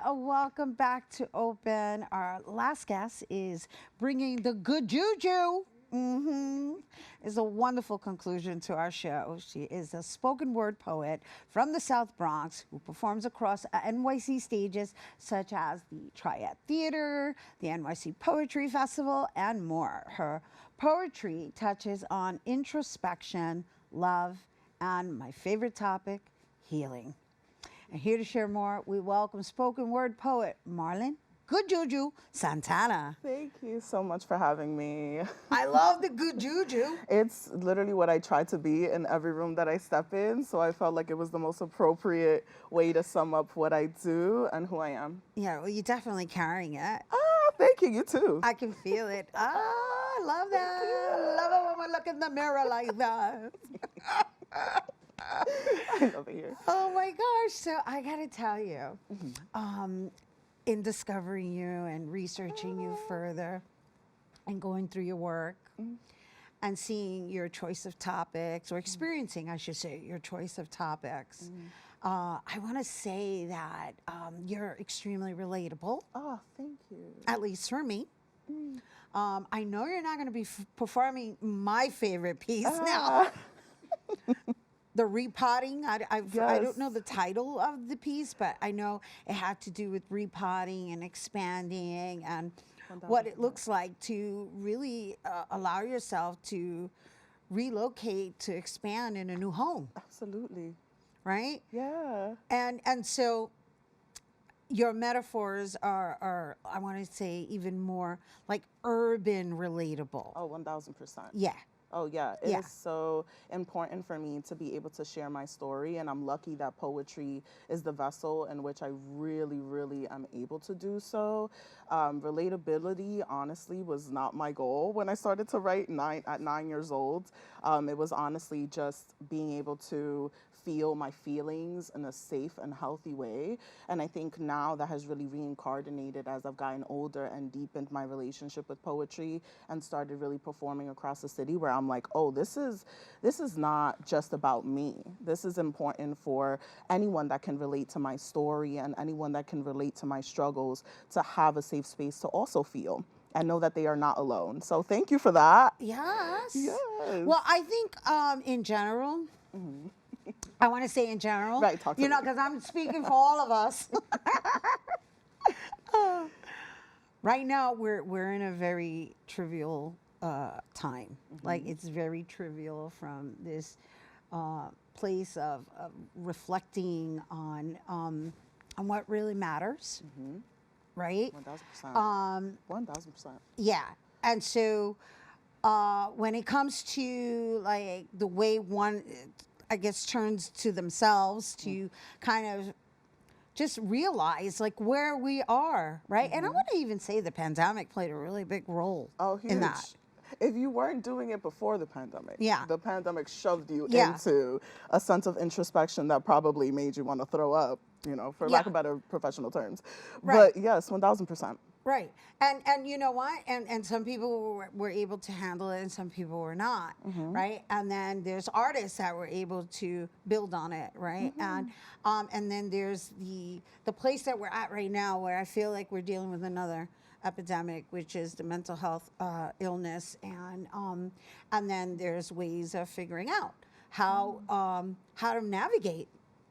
Welcome back to Open. Our last guest is bringing the good juju. It's a wonderful conclusion to our show. She is a spoken word poet from the South Bronx who performs across NYC stages such as the Triad Theater, the NYC Poetry Festival, and more. Her poetry touches on introspection, love, and my favorite topic, healing. And here to share more, we welcome spoken word poet Marlin, GoodJuju, Santana. Thank you so much for having me. I love the good juju. It's literally what I try to be in every room that I step in, so I felt like it was the most appropriate way to sum up what I do and who I am. Yeah, well, you're definitely carrying it. Thank you, you too. I can feel it. I love that. I love it when we look in the mirror like that. I love it here. Oh my gosh. So I got to tell you, in discovering you and researching you further and going through your work and seeing your choice of topics, or experiencing, I should say, your choice of topics, I want to say that you're extremely relatable. Oh, thank you. At least for me. I know you're not going to be performing my favorite piece now. The repotting, I don't know the title of the piece, but I know it had to do with repotting and expanding and what it looks like to really allow yourself to relocate, to expand in a new home. Absolutely. Right? Yeah. And so your metaphors are, I want to say, even more like urban relatable. Oh, 1000%. Yeah. Oh, yeah. It is so important for me to be able to share my story. And I'm lucky that poetry is the vessel in which I really, really am able to do so. Relatability, honestly, was not my goal when I started to write at 9 years old. It was honestly just being able to feel my feelings in a safe and healthy way. And I think now that has really reincarnated as I've gotten older and deepened my relationship with poetry and started really performing across the city, where I'm like, oh, this is not just about me. This is important for anyone that can relate to my story and anyone that can relate to my struggles to have a safe space to also feel and know that they are not alone. So thank you for that. Yes. Yes. Well, I think in general, I want to say in general, right, talk to me. because I'm speaking for all of us. Right now, we're in a very trivial time. Like, it's very trivial from this place of reflecting on what really matters, right? 1000%. 1000%. Yeah, and so when it comes to like the way one, I guess, turns to themselves to kind of just realize like where we are, right? And I want to even say the pandemic played a really big role in that. If you weren't doing it before the pandemic, the pandemic shoved you into a sense of introspection that probably made you want to throw up, for lack of better professional terms. But yes, 1000%. Right. And you know what? And some people were able to handle it and some people were not, right? And then there's artists that were able to build on it, right? And then there's the place that we're at right now where I feel like we're dealing with another epidemic, which is the mental health illness, and then there's ways of figuring out how to navigate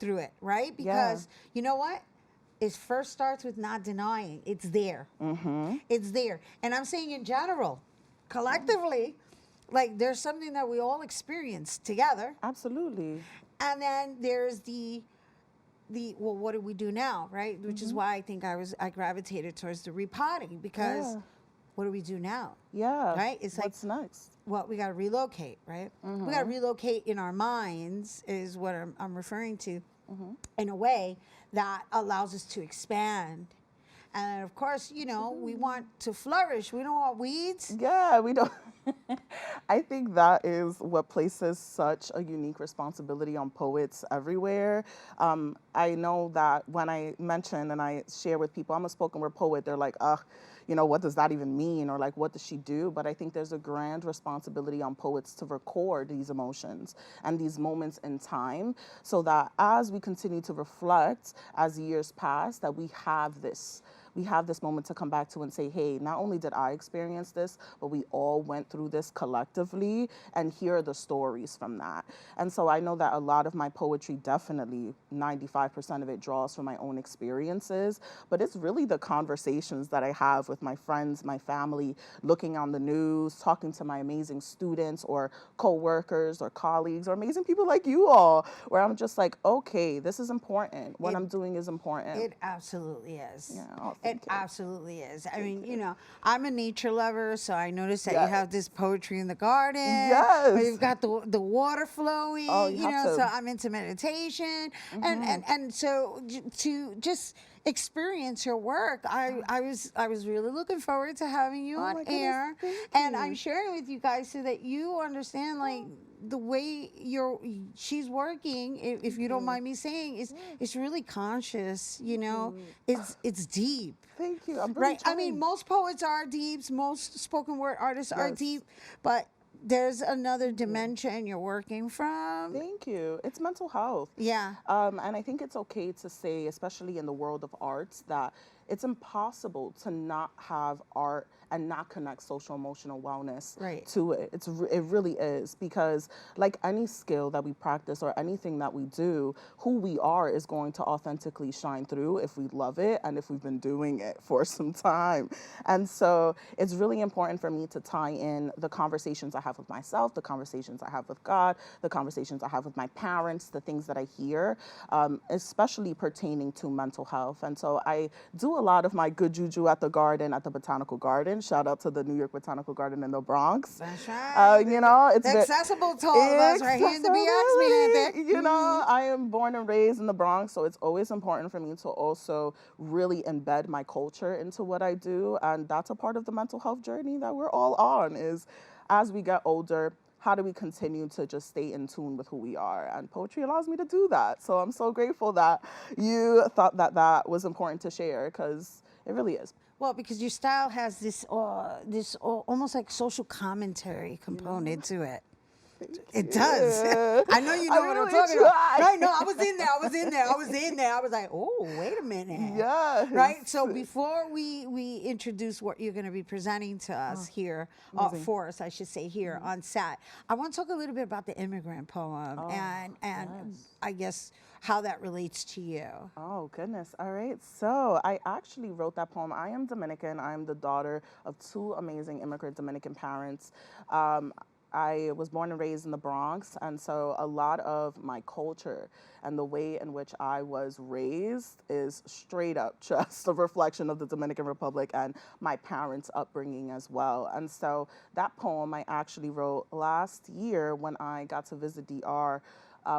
through it, right? Because you know what? It first starts with not denying. It's there. It's there. And I'm saying in general, collectively, like there's something that we all experience together. Absolutely. And then there's the well, what do we do now, right? Which is why I think I gravitated towards the repotting, because what do we do now? Yeah. Right? It's like, what's next? Well, we got to relocate, right? We got to relocate in our minds is what I'm referring to, in a way that allows us to expand. And of course, we want to flourish. We don't want weeds. Yeah, we don't. I think that is what places such a unique responsibility on poets everywhere. I know that when I mention and I share with people, I'm a spoken word poet, they're like, ugh, what does that even mean? Or like, what does she do? But I think there's a grand responsibility on poets to record these emotions and these moments in time so that as we continue to reflect as years pass, that we have this moment to come back to and say, hey, not only did I experience this, but we all went through this collectively, and here are the stories from that. And so I know that a lot of my poetry, definitely 95% of it draws from my own experiences, but it's really the conversations that I have with my friends, my family, looking on the news, talking to my amazing students or coworkers or colleagues or amazing people like you all, where I'm just like, okay, this is important. What I'm doing is important. It absolutely is. Yeah. It absolutely is. I mean, I'm a nature lover, so I noticed that you have this poetry in the garden. Yes. Where you've got the water flowing. Oh, you have to. So I'm into meditation, and so to just experience your work, I was really looking forward to having you on air, and I'm sharing with you guys so that you understand like the way she's working, if you don't mind me saying, is really conscious. It's deep. Thank you. I'm right. I mean, most poets are deep. Most spoken word artists are deep, but there's another dimension you're working from. Thank you. It's mental health. Yeah. And I think it's okay to say, especially in the world of arts, that it's impossible to not have art and not connect social emotional wellness to it. It really is, because like any skill that we practice or anything that we do, who we are is going to authentically shine through if we love it and if we've been doing it for some time. And so it's really important for me to tie in the conversations I have with myself, the conversations I have with God, the conversations I have with my parents, the things that I hear, especially pertaining to mental health. And so I do a lot of my good juju at the garden, at the Botanical Garden. Shout out to the New York Botanical Garden in the Bronx. That's right. It's accessible to all of us right here in the BX, mi gente. I am born and raised in the Bronx, so it's always important for me to also really embed my culture into what I do. And that's a part of the mental health journey that we're all on, is as we get older, how do we continue to just stay in tune with who we are? And poetry allows me to do that. So I'm so grateful that you thought that that was important to share, because it really is. Well, because your style has this almost like social commentary component to it. It does. I know you know what I'm talking about. Right? No, I was in there. I was like, oh, wait a minute. Yeah. Right? So before we introduce what you're going to be presenting to us here, for us, I should say, here on SAT, I want to talk a little bit about the immigrant poem and I guess how that relates to you. Oh, goodness. All right. So I actually wrote that poem. I am Dominican. I'm the daughter of two amazing immigrant Dominican parents. I was born and raised in the Bronx, and so a lot of my culture and the way in which I was raised is straight up just a reflection of the Dominican Republic and my parents' upbringing as well. And so that poem I actually wrote last year when I got to visit DR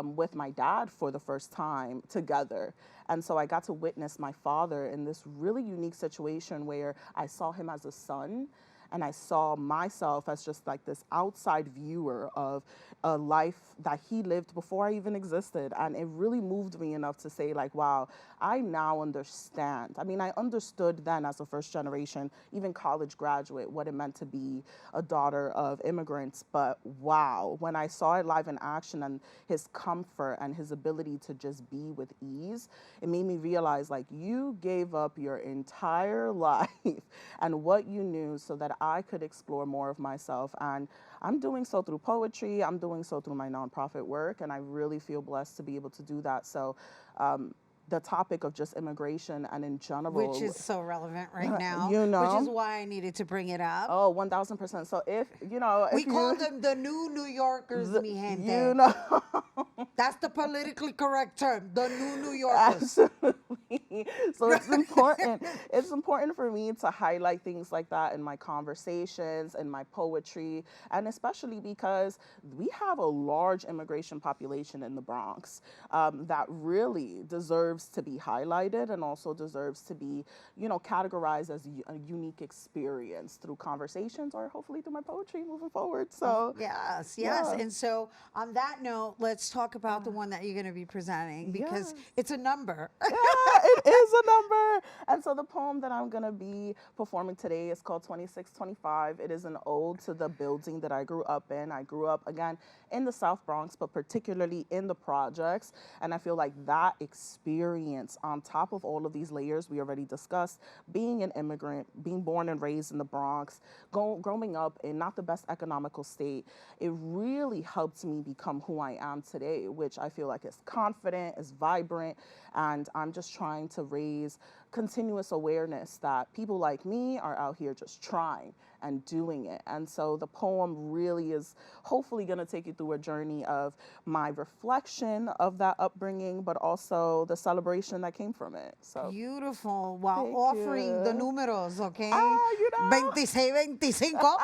with my dad for the first time together. And so I got to witness my father in this really unique situation where I saw him as a son, and I saw myself as just like this outside viewer of a life that he lived before I even existed. And it really moved me enough to say, like, wow, I now understand. I mean, I understood then as a first generation, even college graduate, what it meant to be a daughter of immigrants. But wow, when I saw it live in action and his comfort and his ability to just be with ease, it made me realize, like, you gave up your entire life and what you knew so that I could explore more of myself. And I'm doing so through poetry. I'm doing so through my nonprofit work. And I really feel blessed to be able to do that. So the topic of just immigration and in general. Which is so relevant right now. Which is why I needed to bring it up. Oh, 1,000%. So if we call them the new New Yorkers, mi gente. That's the politically correct term, the new New Yorkers. Absolutely. So it's important. It's important for me to highlight things like that in my conversations and my poetry, and especially because we have a large immigration population in the Bronx that really deserves to be highlighted and also deserves to be, categorized as a unique experience through conversations or hopefully through my poetry moving forward. So yes. yeah. And so on that note, let's talk about the one that you're going to be presenting, because it's a number. Yeah, it is a number. And so the poem that I'm going to be performing today is called 2625. It is an ode to the building that I grew up in. I grew up, again, in the South Bronx, but particularly in the projects. And I feel like that experience, on top of all of these layers we already discussed, being an immigrant, being born and raised in the Bronx, growing up in not the best economical state, it really helped me become who I am today, which I feel like is confident, is vibrant, and I'm just trying to raise continuous awareness that people like me are out here just trying and doing it. And so the poem really is hopefully going to take you through a journey of my reflection of that upbringing, but also the celebration that came from it. So beautiful. While thank offering the you. numeros, okay? 26, 25.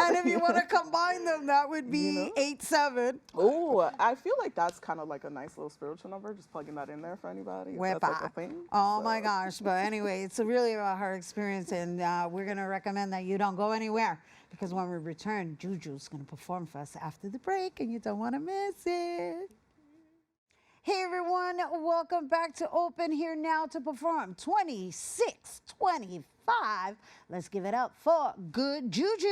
And if you want to combine them, that would be 87. Oh, I feel like that's kind of like a nice little spiritual number, just plugging that in there for anybody. If that's like a thing. Oh my gosh. But anyway, it's really about her experience, and we're going to recommend that you don't go anywhere, because when we return, Juju's going to perform for us after the break, and you don't want to miss it. Hey everyone, welcome back to Open, here now to perform 2625. Let's give it up for Good Juju.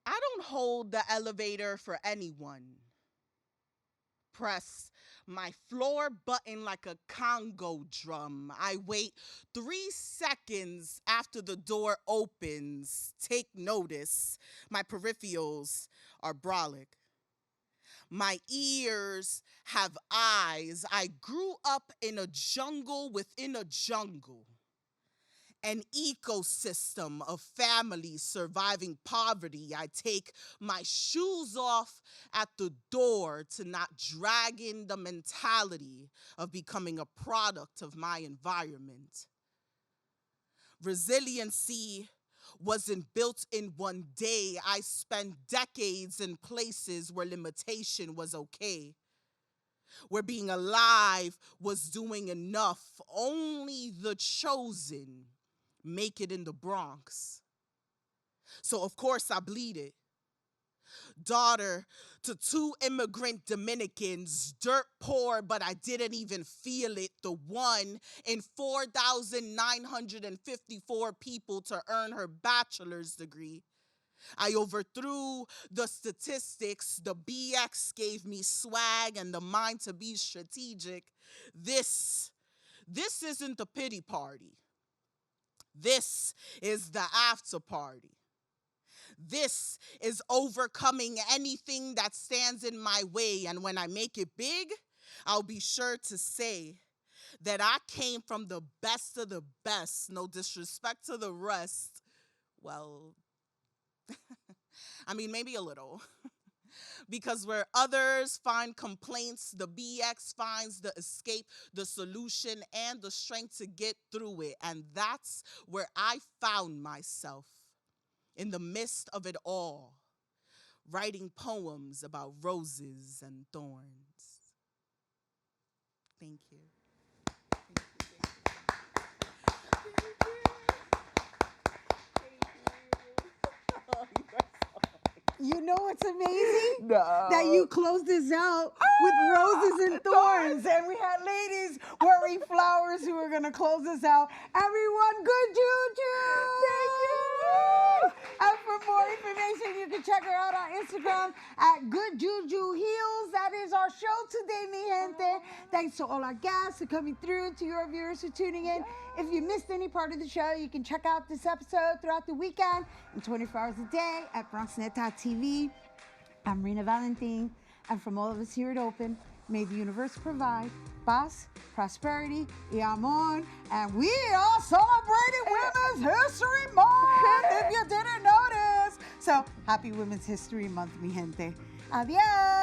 I don't hold the elevator for anyone. Press my floor button like a Congo drum. I wait 3 seconds after the door opens. Take notice, my peripherals are brolic. My ears have eyes. I grew up in a jungle within a jungle. An ecosystem of families surviving poverty. I take my shoes off at the door to not drag in the mentality of becoming a product of my environment. Resiliency wasn't built in one day. I spent decades in places where limitation was okay, where being alive was doing enough. Only the chosen make it in the Bronx. So of course I bleeded. Daughter to 2 immigrant Dominicans, dirt poor, but I didn't even feel it. The one in 4,954 people to earn her bachelor's degree. I overthrew the statistics. The BX gave me swag and the mind to be strategic. This isn't the pity party. This is the after party. This is overcoming anything that stands in my way. And when I make it big, I'll be sure to say that I came from the best of the best. No disrespect to the rest. Well, I mean, maybe a little. Because where others find complaints, the BX finds the escape, the solution, and the strength to get through it. And that's where I found myself, in the midst of it all, writing poems about roses and thorns. Thank you. You know what's amazing? No. That you closed this out with roses and thorns. And we had ladies wearing flowers who were going to close us out. Everyone, good juju! Thank you! And for more information, you can check her out on Instagram at GoodJuju Heels. That is our show today, mi gente. Thanks to all our guests for coming through, to your viewers for tuning in. If you missed any part of the show, you can check out this episode throughout the weekend and 24 hours a day at BronxNet.tv. I'm Rena Valentin, and from all of us here at Open, may the universe provide paz, prosperity, y amor, and we are celebrating Women's History Month, if you didn't notice. So happy Women's History Month, mi gente. Adios!